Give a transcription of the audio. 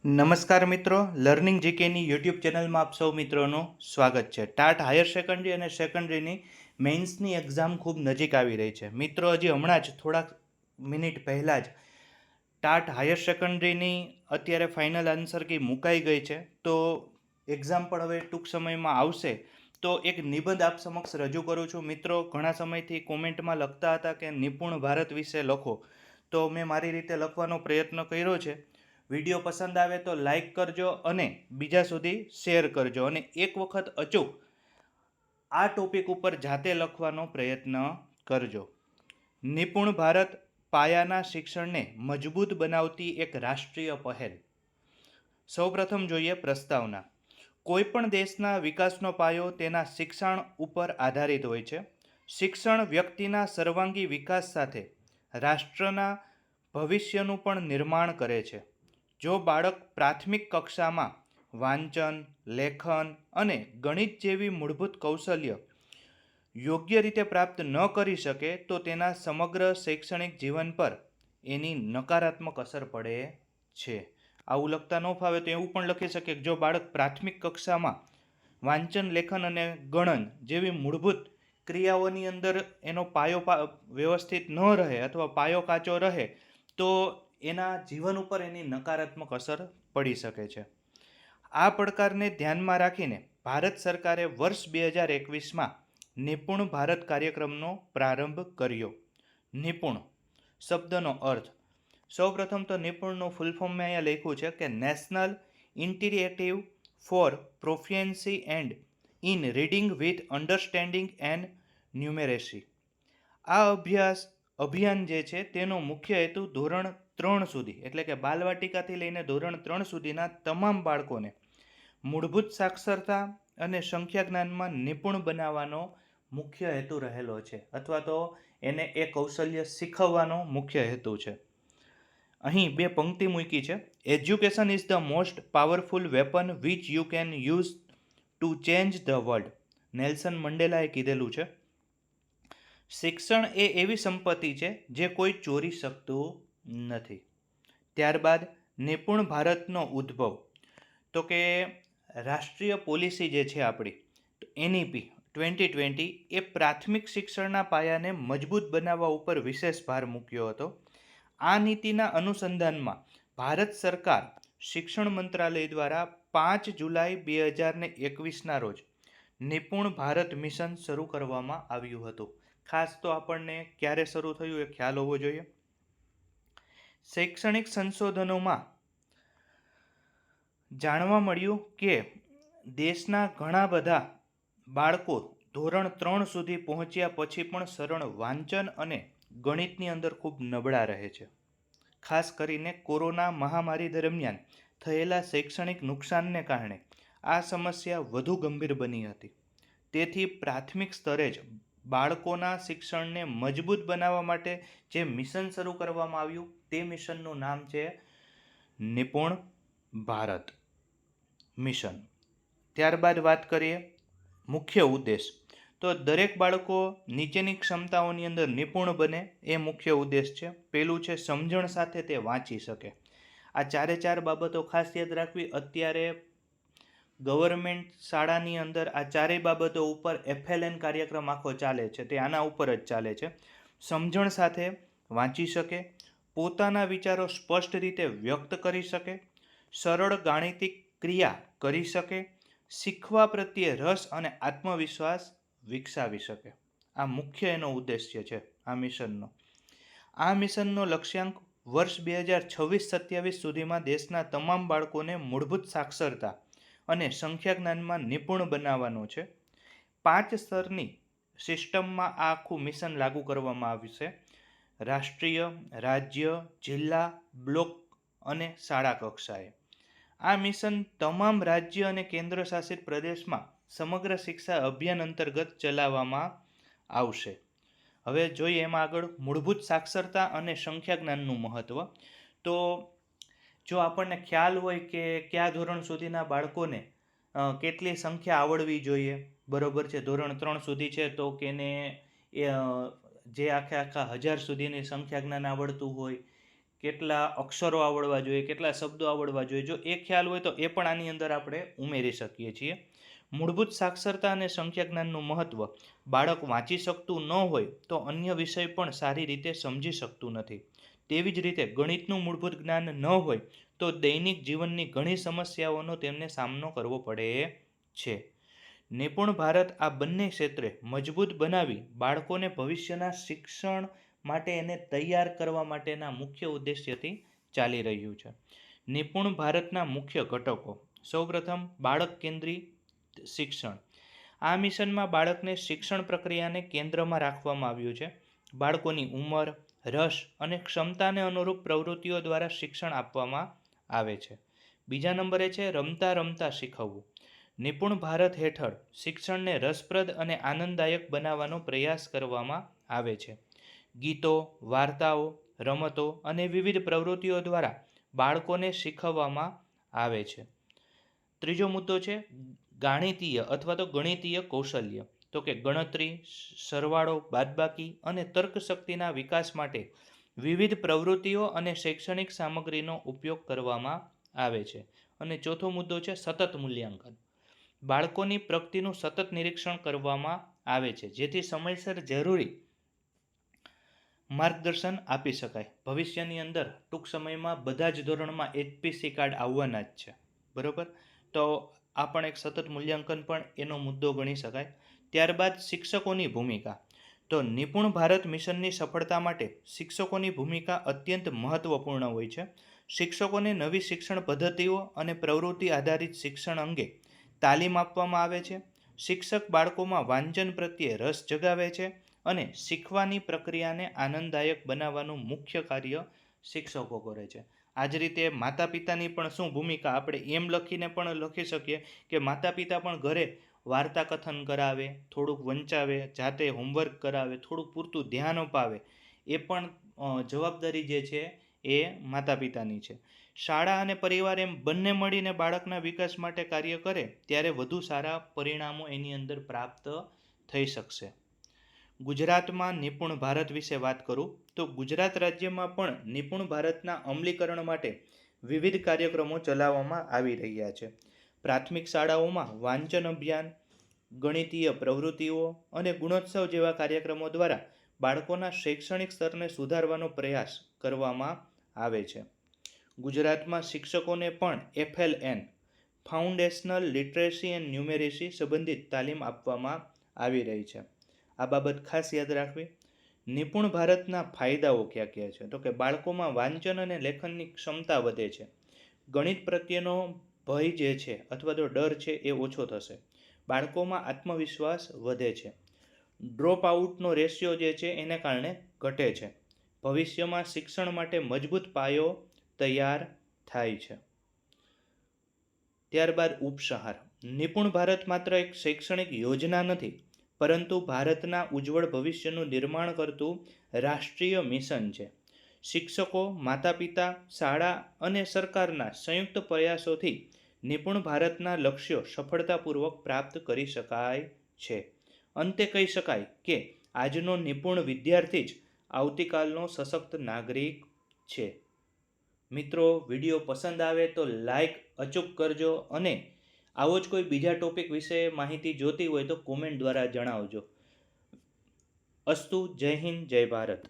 નમસ્કાર મિત્રો, learning જીકેની YouTube ચેનલમાં આપ સૌ મિત્રોનું સ્વાગત છે. ટાટ હાયર સેકન્ડરી અને સેકન્ડરીની મેઇન્સની એક્ઝામ ખૂબ નજીક આવી રહી છે. મિત્રો, હજી હમણાં જ થોડાક મિનિટ પહેલાં જ ટાટ હાયર સેકન્ડરીની અત્યારે ફાઇનલ આન્સર કી મુકાઈ ગઈ છે. તો એક્ઝામ પણ હવે ટૂંક સમયમાં આવશે. તો એક નિબંધ આપ સમક્ષ રજૂ કરું છું. મિત્રો, ઘણા સમયથી કોમેન્ટમાં લખતા હતા કે નિપુણ ભારત વિશે લખો, તો મેં મારી રીતે લખવાનો પ્રયત્ન કર્યો છે. વિડીયો પસંદ આવે તો લાઈક કરજો અને બીજા સુધી શેર કરજો, અને એક વખત અચૂક આ ટોપિક ઉપર જાતે લખવાનો પ્રયત્ન કરજો. નિપુણ ભારત પાયાના શિક્ષણને મજબૂત બનાવતી એક રાષ્ટ્રીય પહેલ. સૌપ્રથમ જોઈએ પ્રસ્તાવના. કોઈપણ દેશના વિકાસનો પાયો તેના શિક્ષણ ઉપર આધારિત હોય છે. શિક્ષણ વ્યક્તિના સર્વાંગી વિકાસ સાથે રાષ્ટ્રના ભવિષ્યનું પણ નિર્માણ કરે છે. જો બાળક પ્રાથમિક કક્ષામાં વાંચન, લેખન અને ગણિત જેવી મૂળભૂત કૌશલ્ય યોગ્ય રીતે પ્રાપ્ત ન કરી શકે તો તેના સમગ્ર શૈક્ષણિક જીવન પર એની નકારાત્મક અસર પડે છે. આવું લખતા ન ફાવે તો એવું પણ લખી શકે કે જો બાળક પ્રાથમિક કક્ષામાં વાંચન, લેખન અને ગણન જેવી મૂળભૂત ક્રિયાઓની અંદર એનો પાયો વ્યવસ્થિત ન રહે અથવા પાયો કાચો રહે તો એના જીવન ઉપર એની નકારાત્મક અસર પડી શકે છે. આ પડકારને ધ્યાનમાં રાખીને ભારત સરકારે વર્ષ 2021માં નિપુણ ભારત કાર્યક્રમનો પ્રારંભ કર્યો. નિપુણ શબ્દનો અર્થ. સૌપ્રથમ તો નિપુણનું ફૂલ ફોર્મ મેં અહીંયા લખ્યું છે કે national initiative for proficiency and in reading with understanding and numeracy. આ અભિયાન જે છે તેનો મુખ્ય હેતુ ધોરણ 3 સુધી એટલે કે બાલવાટિકાથી લઈને ધોરણ 3 સુધીના તમામ બાળકોને મૂળભૂત સાક્ષરતા અને સંખ્યા જ્ઞાનમાં નિપુણ બનાવવાનો મુખ્ય હેતુ રહેલો છે, અથવા તો એને એ કૌશલ્ય શીખવવાનો મુખ્ય હેતુ છે. અહીં બે પંક્તિ મૂકી છે. Education is the most powerful weapon which you can use to change the world. Nelson મંડેલાએ કીધેલું છે. શિક્ષણ એ એવી સંપત્તિ છે જે કોઈ ચોરી શકતું નથી. ત્યારબાદ નિપુણ ભારતનો ઉદ્ભવ. તો કે રાષ્ટ્રીય પોલિસી જે છે આપણી NEP 2020 એ પ્રાથમિક શિક્ષણના પાયાને મજબૂત બનાવવા ઉપર વિશેષ ભાર મૂક્યો હતો. આ નીતિના અનુસંધાનમાં ભારત સરકાર શિક્ષણ મંત્રાલય દ્વારા 5 જુલાઈ 2021ના રોજ નિપુણ ભારત મિશન શરૂ કરવામાં આવ્યું હતું. ખાસ તો આપણને ક્યારે શરૂ થયું એ ખ્યાલ હોવો જોઈએ. શૈક્ષણિક સંશોધનોમાં જાણવા મળ્યું કે દેશના ઘણા બધા બાળકો ધોરણ 3 સુધી પહોંચ્યા પછી પણ સરળ વાંચન અને ગણિતની અંદર ખૂબ નબળા રહે છે. ખાસ કરીને કોરોના મહામારી દરમિયાન થયેલા શૈક્ષણિક નુકસાનને કારણે આ સમસ્યા વધુ ગંભીર બની હતી. તેથી પ્રાથમિક સ્તરે જ બાળકોના શિક્ષણને મજબૂત બનાવવા માટે જે મિશન શરૂ કરવામાં આવ્યું તે મિશનનું નામ છે નિપુણ ભારત મિશન. ત્યારબાદ વાત કરીએ મુખ્ય ઉદ્દેશ. તો દરેક બાળકો નીચેની ક્ષમતાઓની અંદર નિપુણ બને એ મુખ્ય ઉદ્દેશ છે. પહેલું છે સમજણ સાથે તે વાંચી શકે. આ ચારે બાબતો ખાસ યાદ રાખવી. અત્યારે ગવર્મેન્ટ શાળાની અંદર આ ચારેય બાબતો ઉપર FLN કાર્યક્રમ આખો ચાલે છે, તે આના ઉપર જ ચાલે છે. સમજણ સાથે વાંચી શકે, પોતાના વિચારો સ્પષ્ટ રીતે વ્યક્ત કરી શકે, સરળ ગાણિતિક ક્રિયા કરી શકે, શીખવા પ્રત્યે રસ અને આત્મવિશ્વાસ વિકસાવી શકે. આ મુખ્ય એનો ઉદ્દેશ્ય છે આ મિશનનો. આ મિશનનો લક્ષ્યાંક વર્ષ 2026-27 સુધીમાં દેશના તમામ બાળકોને મૂળભૂત સાક્ષરતા અને સંખ્યા જ્ઞાનમાં નિપુણ બનાવવાનો છે. 5 સ્તરની સિસ્ટમમાં આ આખું મિશન લાગુ કરવામાં આવશે. રાષ્ટ્રીય, રાજ્ય, જિલ્લા, બ્લોક અને શાળા કક્ષાએ. આ મિશન તમામ રાજ્ય અને કેન્દ્ર શાસિત પ્રદેશમાં સમગ્ર શિક્ષા અભિયાન અંતર્ગત ચલાવવામાં આવશે. હવે જોઈએ એમાં આગળ મૂળભૂત સાક્ષરતા અને સંખ્યા જ્ઞાનનું મહત્વ. તો જો આપણને ખ્યાલ હોય કે કયા ધોરણ સુધીના બાળકોને કેટલી સંખ્યા આવડવી જોઈએ, બરોબર છે, ધોરણ 3 સુધી છે તો કે એને જે આખા 1000 સુધીની સંખ્યા જ્ઞાન આવડતું હોય કેટલા અક્ષરો આવડવા જોઈએ, કેટલા શબ્દો આવડવા જોઈએ, જો એ ખ્યાલ હોય તો એ પણ આની અંદર આપણે ઉમેરી શકીએ છીએ. મૂળભૂત સાક્ષરતા અને સંખ્યા જ્ઞાનનું મહત્ત્વ. બાળક વાંચી શકતું ન હોય તો અન્ય વિષય પણ સારી રીતે સમજી શકતું નથી. તેવી જ રીતે ગણિતનું મૂળભૂત જ્ઞાન ન હોય તો દૈનિક જીવનની ઘણી સમસ્યાઓનો તેમને સામનો કરવો પડે છે. નિપુણ ભારત આ બંને ક્ષેત્રે મજબૂત બનાવી બાળકોને ભવિષ્યના શિક્ષણ માટે એને તૈયાર કરવા માટેના મુખ્ય ઉદ્દેશ્યથી ચાલી રહ્યું છે. નિપુણ ભારતના મુખ્ય ઘટકો. સૌપ્રથમ બાળક કેન્દ્રિત શિક્ષણ. આ મિશનમાં બાળકને શિક્ષણ પ્રક્રિયાને કેન્દ્રમાં રાખવામાં આવ્યું છે. બાળકોની ઉંમર, રસ અને ક્ષમતાને અનુરૂપ પ્રવૃત્તિઓ દ્વારા શિક્ષણ આપવામાં આવે છે. બીજા નંબરે છે રમતા રમતા શીખવવું. નિપુણ ભારત હેઠળ શિક્ષણને રસપ્રદ અને આનંદદાયક બનાવવાનો પ્રયાસ કરવામાં આવે છે. ગીતો, વાર્તાઓ, રમતો અને વિવિધ પ્રવૃત્તિઓ દ્વારા બાળકોને શીખવવામાં આવે છે. ત્રીજો મુદ્દો છે ગાણિતીય અથવા તો ગણિતીય કૌશલ્ય. તો કે ગણતરી, સરવાળો, બાદબાકી અને તર્કશક્તિના વિકાસ માટે વિવિધ પ્રવૃત્તિઓ અને શૈક્ષણિક સામગ્રીનો ઉપયોગ કરવામાં આવે છે. અને ચોથો મુદ્દો છે સતત મૂલ્યાંકન. બાળકોની પ્રગતિનું સતત નિરીક્ષણ કરવામાં આવે છે જેથી સમયસર જરૂરી માર્ગદર્શન આપી શકાય. ભવિષ્યની અંદર ટૂંક સમયમાં બધા જ ધોરણમાં HPC કાર્ડ આવવાના જ છે, બરાબર? તો આ પણ એક સતત મૂલ્યાંકન પણ એનો મુદ્દો ગણી શકાય. ત્યારબાદ શિક્ષકોની ભૂમિકા. તો નિપુણ ભારત મિશનની સફળતા માટે શિક્ષકોની ભૂમિકા અત્યંત મહત્વપૂર્ણ હોય છે. શિક્ષકોને નવી શિક્ષણ પદ્ધતિઓ અને પ્રવૃત્તિ આધારિત શિક્ષણ અંગે તાલીમ આપવામાં આવે છે. શિક્ષક બાળકોમાં વાંચન પ્રત્યે રસ જગાવે છે અને શીખવાની પ્રક્રિયાને આનંદદાયક બનાવવાનું મુખ્ય કાર્ય શિક્ષકો કરે છે. આ જ રીતે માતા પિતાની પણ શું ભૂમિકા, આપણે એમ લખીને પણ લખી શકીએ કે માતા પિતા પણ ઘરે વાર્તા કથન કરાવે, થોડુંક વંચાવે, જાતે હોમવર્ક કરાવે, થોડુંક પૂરતું ધ્યાન અપાવે, એ પણ જવાબદારી જે છે એ માતા પિતાની છે. શાળા અને પરિવાર એમ બંને મળીને બાળકના વિકાસ માટે કાર્ય કરે ત્યારે વધુ સારા પરિણામો એની અંદર પ્રાપ્ત થઈ શકશે. ગુજરાતમાં નિપુણ ભારત વિશે વાત કરું તો ગુજરાત રાજ્યમાં પણ નિપુણ ભારતના અમલીકરણ માટે વિવિધ કાર્યક્રમો ચલાવવામાં આવી રહ્યા છે. પ્રાથમિક શાળાઓમાં વાંચન અભિયાન, ગણિતીય પ્રવૃત્તિઓ અને ગુણોત્સવ જેવા કાર્યક્રમો દ્વારા બાળકોના શૈક્ષણિક સ્તરને સુધારવાનો પ્રયાસ કરવામાં આવે છે. ગુજરાતમાં શિક્ષકોને પણ FLN ફાઉન્ડેશનલ લિટરેસી એન્ડ ન્યુમેરેસી સંબંધિત તાલીમ આપવામાં આવી રહી છે. આ બાબત ખાસ યાદ રાખવી. નિપુણ ભારતના ફાયદાઓ ક્યાં ક્યાં છે? તો કે બાળકોમાં વાંચન અને લેખનની ક્ષમતા વધે છે. ગણિત પ્રત્યેનો ભય જે છે અથવા તો ડર છે એ ઓછો થશે. બાળકોમાં આત્મવિશ્વાસ વધે છે. ડ્રોપ આઉટનો રેશિયો જે છે એને કારણે ઘટે છે. ભવિષ્યમાં શિક્ષણ માટે મજબૂત પાયો તૈયાર થાય છે. ત્યારબાદ ઉપસંહાર. નિપુણ ભારત માત્ર એક શૈક્ષણિક યોજના નથી, પરંતુ ભારતના ઉજ્જવળ ભવિષ્યનું નિર્માણ કરતું રાષ્ટ્રીય મિશન છે. શિક્ષકો, માતા પિતા, શાળા અને સરકારના સંયુક્ત પ્રયાસોથી નિપુણ ભારતના લક્ષ્યો સફળતાપૂર્વક પ્રાપ્ત કરી શકાય છે. અંતે કહી શકાય કે આજનો નિપુણ વિદ્યાર્થી જ આવતીકાલનો સશક્ત નાગરિક છે. મિત્રો, વિડીયો પસંદ આવે તો લાઈક અચૂક કરજો અને આવો જ કોઈ બીજા ટોપિક વિશે માહિતી જોતી હોય તો કોમેન્ટ દ્વારા જણાવજો. અસ્તુ. જય હિન્દ, જય ભારત.